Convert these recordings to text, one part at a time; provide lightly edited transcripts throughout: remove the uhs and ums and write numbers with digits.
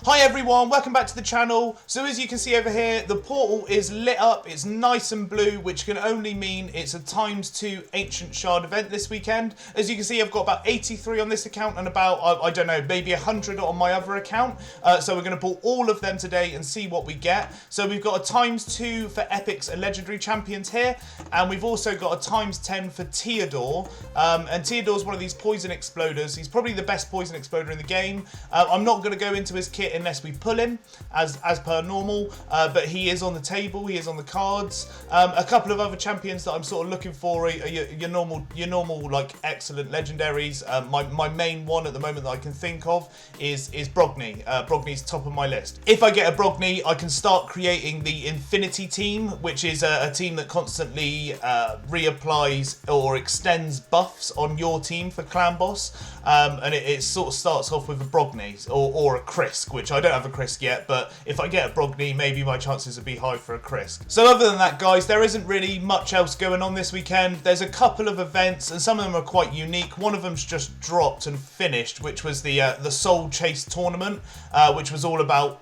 Hi everyone, welcome back to the channel. So as you can see over here, the portal is lit up, it's nice and blue, which can only mean it's a ×2 Ancient Shard event this weekend. As you can see, I've got about 83 on this account and about, I don't know, maybe 100 on my other account. So we're going to pull all of them today and see what we get. So we've got a ×2 for Epics and Legendary Champions here, and we've also got a ×10 for Theodore. And Theodore's one of these poison exploders. He's probably the best poison exploder in the game. I'm not going to go into his kit unless we pull him, as per normal, but he is on the table, he is on the cards. A couple of other champions that I'm sort of looking for are your normal like excellent legendaries. My main one at the moment that I can think of is Brogni. Brogni's top of my list. If I get a Brogni, I can start creating the Infinity team, which is a team that constantly reapplies or extends buffs on your team for Clan Boss, and it sort of starts off with a Brogni or a Krisk, which I don't have a Krisk yet, but if I get a Brogni, maybe my chances would be high for a Krisk. So other than that, guys, there isn't really much else going on this weekend. There's a couple of events, and some of them are quite unique. One of them's just dropped and finished, which was the Soul Chase tournament, which was all about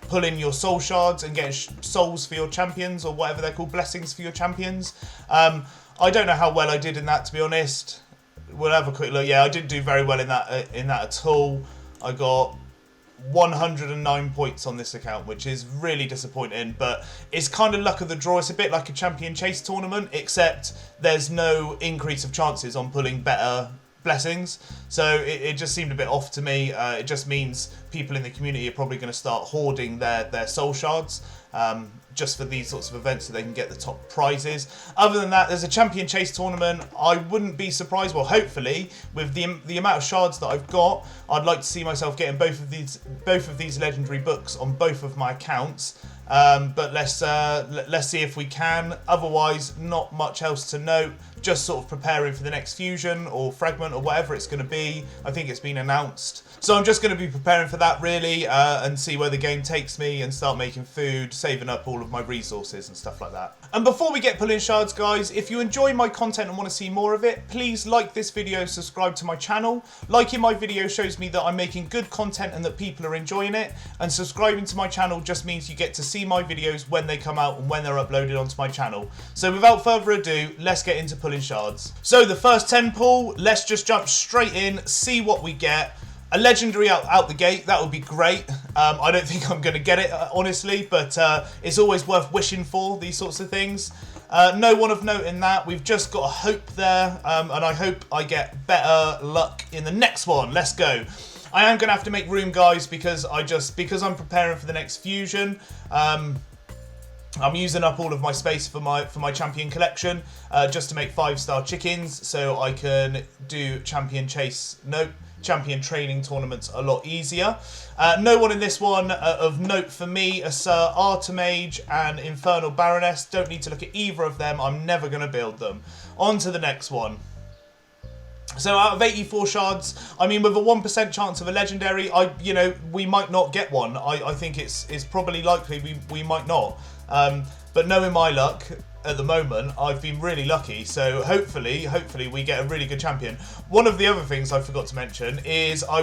pulling your soul shards and getting souls for your champions, or whatever they're called, blessings for your champions. I don't know how well I did in that, to be honest. We'll have a quick look. Yeah, I didn't do very well in that at all. I got 109 points on this account, which is really disappointing, but it's kind of luck of the draw. It's a bit like a champion chase tournament, except there's no increase of chances on pulling better blessings, so it just seemed a bit off to me. It just means people in the community are probably going to start hoarding their soul shards, just for these sorts of events so they can get the top prizes. Other than that, there's a champion chase tournament. I wouldn't be surprised, well, hopefully, with the amount of shards that I've got, I'd like to see myself getting both of these legendary books on both of my accounts. But let's see if we can. Otherwise, not much else to note. Just sort of preparing for the next fusion or fragment or whatever it's going to be. I think it's been announced. So I'm just going to be preparing for that, really, and see where the game takes me and start making food, saving up all of my resources and stuff like that. And before we get pulling shards, guys, if you enjoy my content and want to see more of it, please like this video, subscribe to my channel. Liking my video shows me that I'm making good content and that people are enjoying it. And subscribing to my channel just means you get to see my videos when they come out and when they're uploaded onto my channel. So without further ado, let's get into pulling shards. So the first 10 pull, let's just jump straight in, see what we get. A legendary out the gate, that would be great. I don't think I'm going to get it, honestly, but it's always worth wishing for, these sorts of things. No one of note in that. We've just got a hope there, and I hope I get better luck in the next one. Let's go. I am going to have to make room, guys, because I'm preparing for the next fusion. I'm using up all of my space for my champion collection, just to make 5-star chickens, so I can do champion training tournaments a lot easier. No one in this one of note for me are Sir Artemage and Infernal Baroness. Don't need to look at either of them. I'm never going to build them. On to the next one. So out of 84 shards, I mean, with a 1% chance of a legendary, we might not get one. I think it's probably likely we might not. But knowing my luck at the moment, I've been really lucky, so hopefully we get a really good champion. One of the other things I forgot to mention is I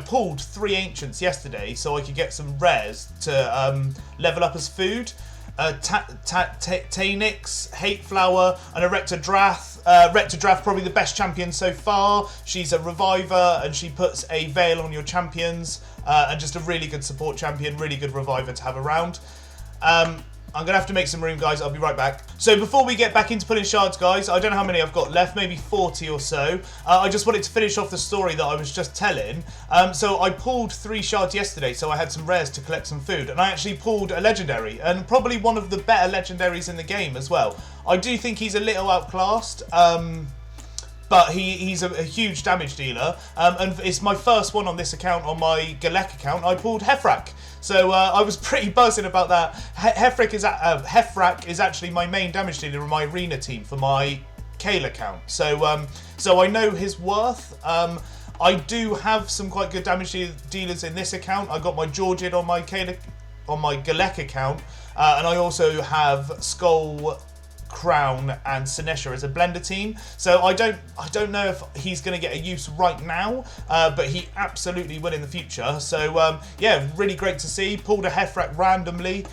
pulled 3 ancients yesterday so I could get some rares to level up as food. Tanix, Hate Flower, and a Rector Drath. Rector Drath, probably the best champion so far. She's a reviver and she puts a veil on your champions, and just a really good support champion, really good reviver to have around. I'm going to have to make some room, guys. I'll be right back. So before we get back into pulling shards, guys, I don't know how many I've got left, maybe 40 or so. I just wanted to finish off the story that I was just telling. So I pulled 3 shards yesterday, so I had some rares to collect some food. And I actually pulled a legendary, and probably one of the better legendaries in the game as well. I do think he's a little outclassed. But he's a huge damage dealer, and it's my first one on this account. On my Galek account, I pulled Hefrak, so I was pretty buzzing about that. Hefrak is actually my main damage dealer in my arena team for my Kale account, so I know his worth. I do have some quite good damage dealers in this account. I got my Georgian on my Galek account, and I also have Skull Crown and Sinesha as a blender team. So I don't know if he's going to get a use right now, but he absolutely will in the future. So yeah, really great to see. Pulled a Heffrack randomly.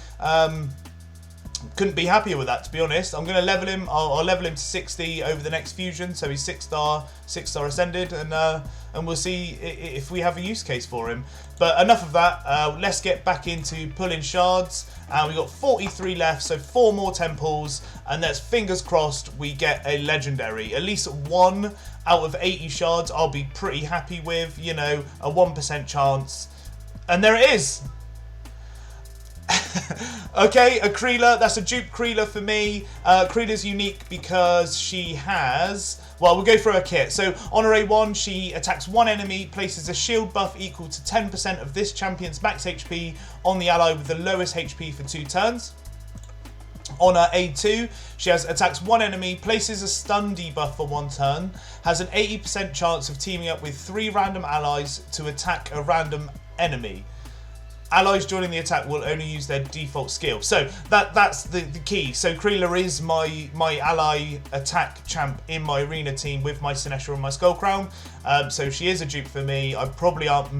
Couldn't be happier with that, to be honest. I'm going to level him. I'll level him to 60 over the next fusion, so he's 6-star ascended, and we'll see if we have a use case for him. But enough of that. Let's get back into pulling shards. We've got 43 left, so 4 more temples, and let's fingers crossed we get a legendary. At least 1 out of 80 shards I'll be pretty happy with, you know, a 1% chance. And there it is! Okay, a Kreela. That's a dupe Kreela for me. Kreela's unique because she has... Well, we'll go through her kit. So, on her A1, she attacks 1 enemy, places a shield buff equal to 10% of this champion's max HP on the ally with the lowest HP for 2 turns. On her A2, she attacks 1 enemy, places a stun debuff for 1 turn, has an 80% chance of teaming up with 3 random allies to attack a random enemy. Allies joining the attack will only use their default skill. So that's the key. So Kreela is my ally attack champ in my arena team with my Sinesha and my Skull Crown. So she is a dupe for me. I'm probably not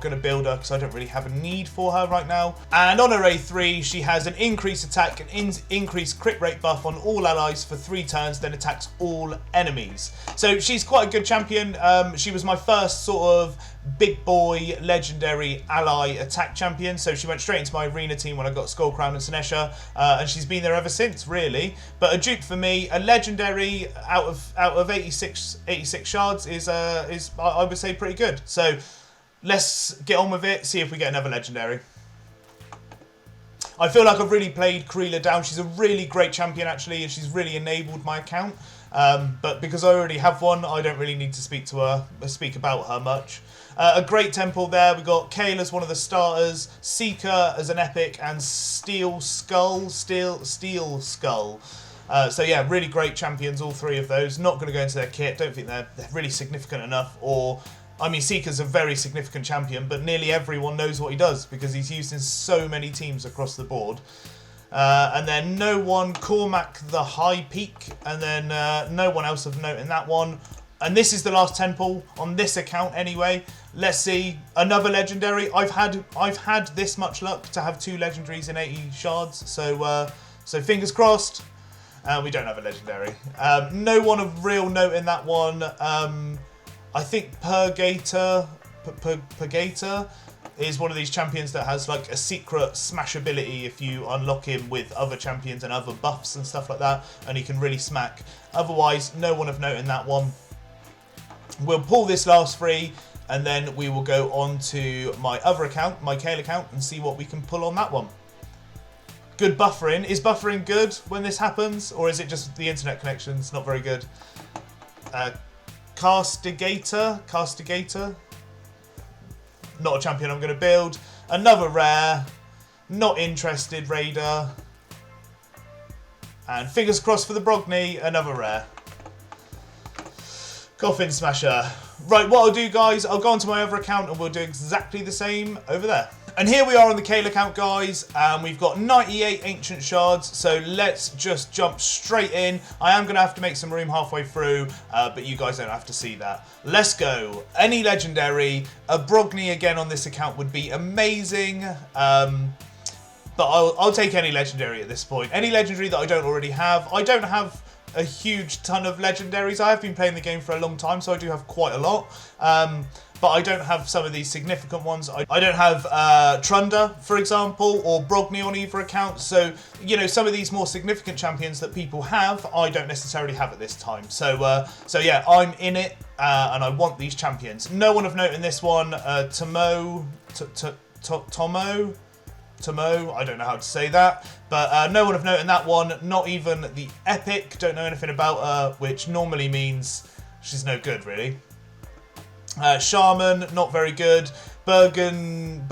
going to build her because I don't really have a need for her right now. And on her A3, she has an increased attack and increased crit rate buff on all allies for 3 turns, then attacks all enemies. So she's quite a good champion. She was my first sort of big boy legendary ally attack champion, so she went straight into my arena team when I got Skull Crown and Sinesha, and she's been there ever since, really. But a dupe for me, a legendary out of 86 shards is I would say pretty good. So let's get on with it, see if we get another legendary. I feel like I've really played Kreela down. She's a really great champion actually, and she's really enabled my account. But because I already have one, I don't really need to speak about her much. A great temple there. We got Kale as one of the starters, Seeker as an epic, and Steel Skull. So yeah, really great champions, all 3 of those. Not going to go into their kit. Don't think they're really significant enough. Or, I mean, Seeker's a very significant champion, but nearly everyone knows what he does because he's used in so many teams across the board. And then no one, Cormac the High Peak, and then no one else of note in that one. And this is the last temple on this account anyway. Let's see, another legendary. I've had this much luck to have 2 legendaries in 80 shards, so fingers crossed. We don't have a legendary. No one of real note in that one. I think Purgator is one of these champions that has like a secret smash ability if you unlock him with other champions and other buffs and stuff like that, and he can really smack. Otherwise, no one of note in that one. We'll pull this last 3, and then we will go on to my other account, my Kale account, and see what we can pull on that one. Good buffering. Is buffering good when this happens, or is it just the internet connection's not very good? Castigator. Not a champion I'm going to build. Another rare. Not interested, Raider. And fingers crossed for the Brogni, another rare. Coffin Smasher. Right, what I'll do, guys, I'll go onto my other account and we'll do exactly the same over there. And here we are on the Kale account, guys, and we've got 98 Ancient Shards, so let's just jump straight in. I am going to have to make some room halfway through, but you guys don't have to see that. Let's go. Any legendary, a Brogni again on this account would be amazing, but I'll take any legendary at this point. Any legendary that I don't already have. I don't have a huge ton of legendaries. I have been playing the game for a long time, so I do have quite a lot. But I don't have some of these significant ones. I don't have Trunda, for example, or Brogni on either account. So, you know, some of these more significant champions that people have, I don't necessarily have at this time. So yeah, I'm in it, and I want these champions. No one of note in this one. Tomo, I don't know how to say that, but no one of note in that one, not even the Epic, don't know anything about her, which normally means she's no good, really. Shaman, not very good. Burengiri,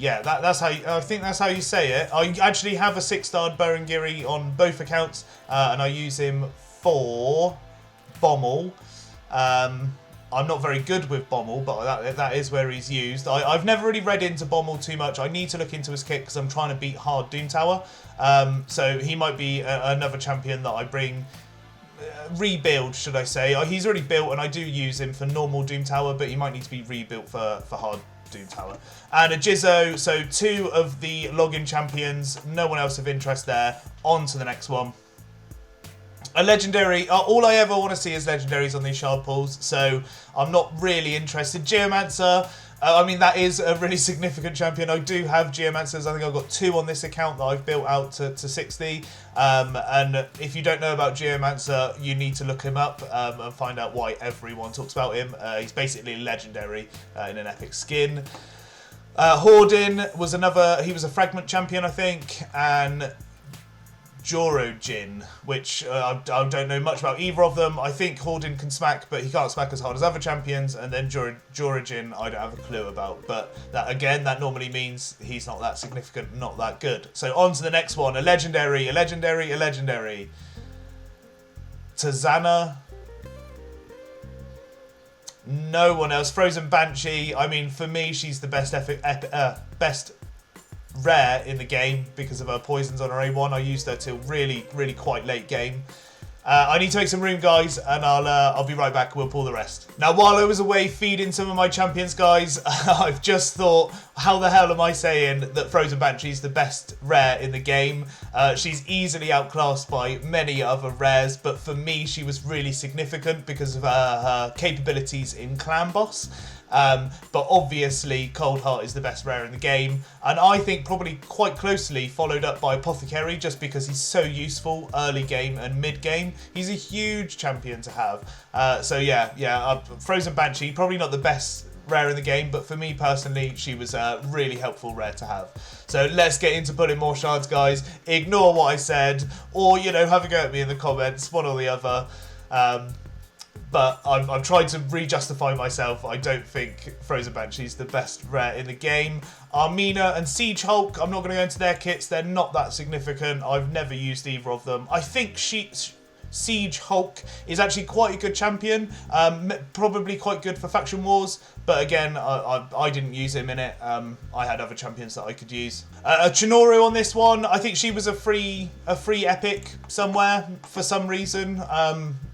yeah, that's how I think that's how you say it. I actually have a 6-star Burengiri on both accounts, and I use him for Bommel. I'm not very good with Bommel, but that is where he's used. I've never really read into Bommel too much. I need to look into his kit because I'm trying to beat hard Doom Tower. So he might be another champion that I bring, rebuild, should I say. He's already built and I do use him for normal Doom Tower, but he might need to be rebuilt for hard Doom Tower. And a Jizzo, so 2 of the login champions, no one else of interest there. On to the next one. A legendary, all I ever want to see is legendaries on these shard pools, so I'm not really interested. Geomancer, I mean, that is a really significant champion. I do have Geomancers. I think I've got 2 on this account that I've built out to 60. And if you don't know about Geomancer, you need to look him up and find out why everyone talks about him. He's basically legendary in an epic skin. Hordin was another, he was a fragment champion, I think, and Jorojin, which I don't know much about either of them. I think Hordin can smack, but he can't smack as hard as other champions. And then Jorojin, I don't have a clue about. But that again, that normally means he's not that significant, not that good. So on to the next one. A legendary, a legendary, a legendary. Tazana. No one else. Frozen Banshee. I mean, for me, she's the best best rare in the game because of her poisons on her A1. I used her till really quite late game. I need to make some room, guys, and I'll be right back. We'll pull the rest. Now, while I was away feeding some of my champions, guys, I've just thought, how the hell am I saying that Frozen Banshee's the best rare in the game? She's easily outclassed by many other rares, but for me, she was really significant because of her capabilities in Clan Boss. But obviously Cold Heart is the best rare in the game, and I think probably quite closely followed up by Apothecary, just because he's so useful early game and mid game. He's a huge champion to have. So yeah, Frozen Banshee, probably not the best rare in the game, but for me personally, she was a really helpful rare to have. So let's get into pulling more shards, guys. Ignore what I said, or, you know, have a go at me in the comments, one or the other. But I'm trying to re-justify myself. I don't think Frozen Banshee's the best rare in the game. Armina and Siege Hulk, I'm not going to go into their kits. They're not that significant. I've never used either of them. I think Siege Hulk is actually quite a good champion. Probably quite good for Faction Wars. But again, I didn't use him in it. I had other champions that I could use. A Chinoru on this one. I think she was a free epic somewhere for some reason.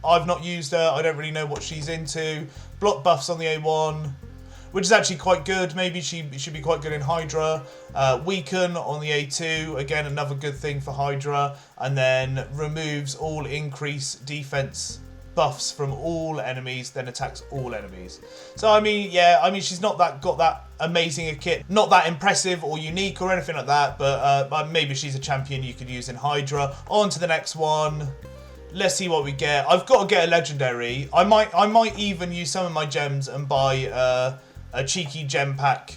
I've not used her. I don't really know what she's into. Block buffs on the A1, which is actually quite good. Maybe she should be quite good in Hydra. Weaken on the A2. Again, another good thing for Hydra. And then removes all increase defense buffs from all enemies, then attacks all enemies. So I mean, yeah, I mean, she's not got that amazing a kit, not that impressive or unique or anything like that, but maybe she's a champion you could use in Hydra. On to the next one. Let's see what we get. I've got to get a legendary. I might even use some of my gems and buy a cheeky gem pack,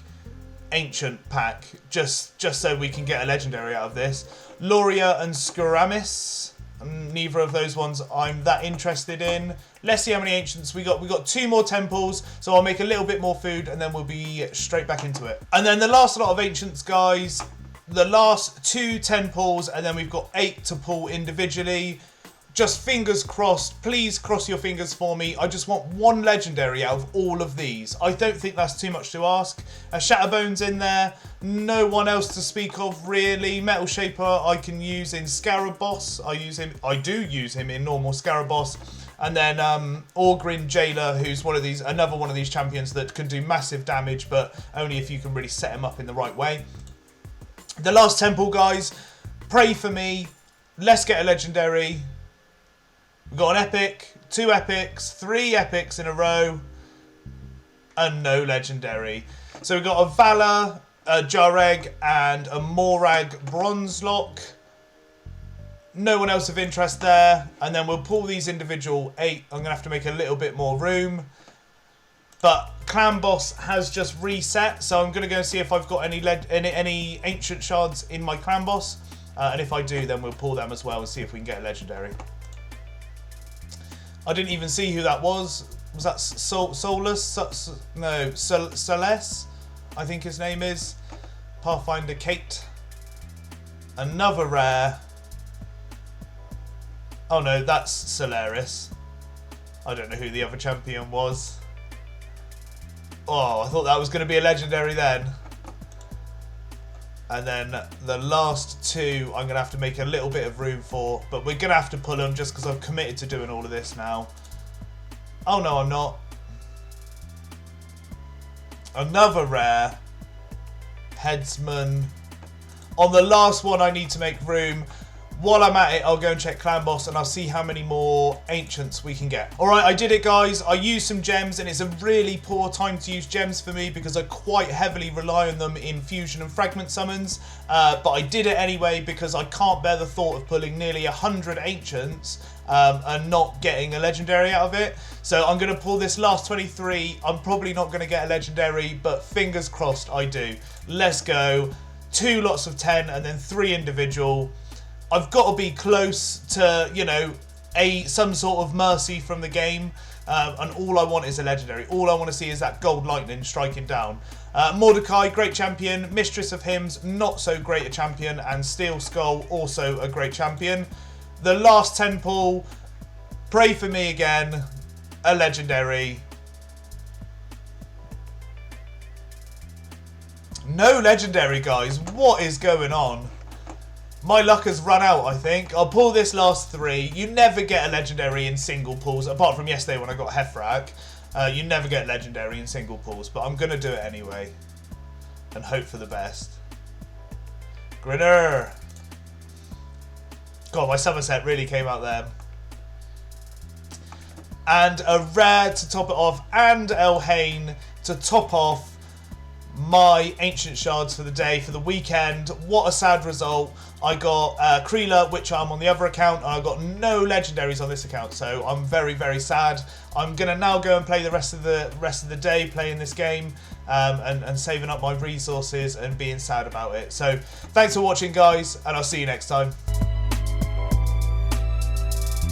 ancient pack, just so we can get a legendary out of this. Loria and Skaramis. Neither of those ones I'm that interested in. Let's see how many ancients we got. We got 2 more temples, so I'll make a little bit more food and then we'll be straight back into it. And then the last lot of ancients, guys. The last 2 temples, and then we've got 8 to pull individually. Just fingers crossed. Please cross your fingers for me. I just want 1 legendary out of all of these. I don't think that's too much to ask. A Shatterbone's in there. No one else to speak of, really. Metal Shaper I can use in Scarab Boss. I do use him in normal Scarab Boss. And then Orgrin Jailer, who's another one of these champions that can do massive damage, but only if you can really set him up in the right way. The last temple, guys. Pray for me. Let's get a legendary. We've got an epic, 2 epics, 3 epics in a row, and no legendary. So we've got a Valor, a Jareg, and a Morag Bronzelock. No one else of interest there. And then we'll pull these individual 8. I'm going to have to make a little bit more room. But Clan Boss has just reset, so I'm going to go and see if I've got any Ancient Shards in my Clan Boss. And if I do, then we'll pull them as well and see if we can get a legendary. I didn't even see who that was. Was that Solus? No, Celeste, I think his name is. Pathfinder Kate. Another rare. Oh no, that's Solaris. I don't know who the other champion was. Oh, I thought that was going to be a legendary then. And then the last two I'm going to have to make a little bit of room for. But we're going to have to pull them just because I've committed to doing all of this now. Oh no, I'm not. Another rare. Headsman. On the last one I need to make room. While I'm at it, I'll go and check Clan Boss and I'll see how many more Ancients we can get. Alright, I did it, guys. I used some gems and it's a really poor time to use gems for me because I quite heavily rely on them in fusion and fragment summons. But I did it anyway because I can't bear the thought of pulling nearly 100 Ancients and not getting a legendary out of it. So I'm going to pull this last 23. I'm probably not going to get a legendary, but fingers crossed I do. Let's go. 2 lots of 10 and then 3 individual. I've got to be close to, you know, some sort of mercy from the game. And all I want is a legendary. All I want to see is that gold lightning striking down. Mordecai, great champion. Mistress of Hymns, not so great a champion. And Steel Skull, also a great champion. The last 10 pull, pray for me again. A legendary. No legendary, guys. What is going on? My luck has run out, I think. I'll pull this last 3. You never get a legendary in single pulls, apart from yesterday when I got Hefrak. You never get legendary in single pulls, but I'm going to do it anyway. And hope for the best. Grinner. God, my Somerset really came out there. And a rare to top it off, and Elhain to top off my Ancient Shards for the day, for the weekend. What a sad result. I got Kreela, which I'm on the other account, and I got no legendaries on this account, so I'm very, very sad. I'm going to now go and play the rest of the day playing this game and saving up my resources and being sad about it. So thanks for watching, guys, and I'll see you next time.